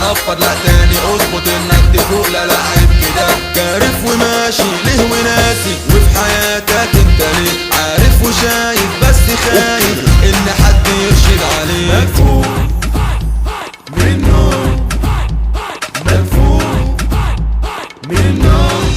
تنفض لا تاني اظبط انك تفوق، لا لا عيب كده. كارف وماشي ليه وناسي، وفي حياتك انت ليه عارف وشايف بس خايف ان حد يرشد عليك. مدفون من النوم، مدفون من النوم.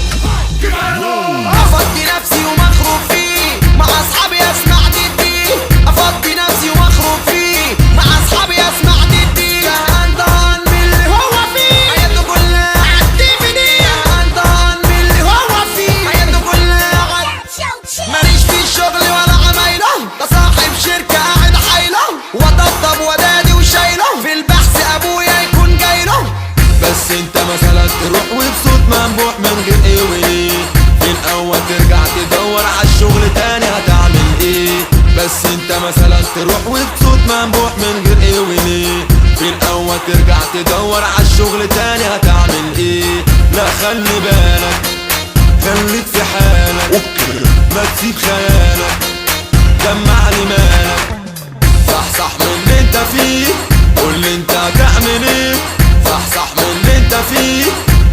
افضي نفسي ومخروب فيه مع اصحابي اسمع ددي، افضي نفسي ومخروب فيه مع اصحابي اسمع ددي. كهندان من اللي هو فيه حياته كلها عالتيفيدي، كهندان من اللي هو فيه حياته كلها ماليش في الشغل ولا عمايله، ده صاحب شركة قاعد حايله وطبطب ودادي وشايله، في البحث ابويا يكون جايله. بس انت مثلا تروح وبصوت منبوح من غير ايه وليه، في الاول ترجع تدور عالشغل تاني هتعمل ايه. بس انت مثلا تروح وبصوت منبوح من غير ايه وليه، في الاول ترجع تدور عالشغل تاني هتعمل ايه. لا خلي بالك، خليك في حالك، ما تسيب خيالك، جمع لي مالك. صح من اللي انت فيه، قول لي انت هتعمل ايه. صح من اللي انت فيه،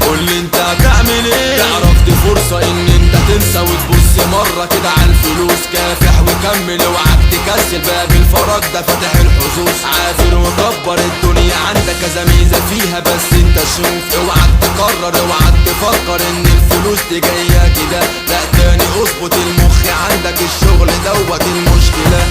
قول لي انت هتعمل ايه. تعرف دي فرصة ان انت تنسى وتبص مرة كده عالفلوس، كافح وكمل اوعاك تكسل، باب الفرج ده فاتح الحظوظ. عافر وكبر الدنيا عندك كذا ميزة فيها، بس انت شوف اوعاك تقرر، اوعاك تفكر ان الفلوس دي جاية كده، لا تاني اظبط المخ عندك الشغل دوت المشكلة.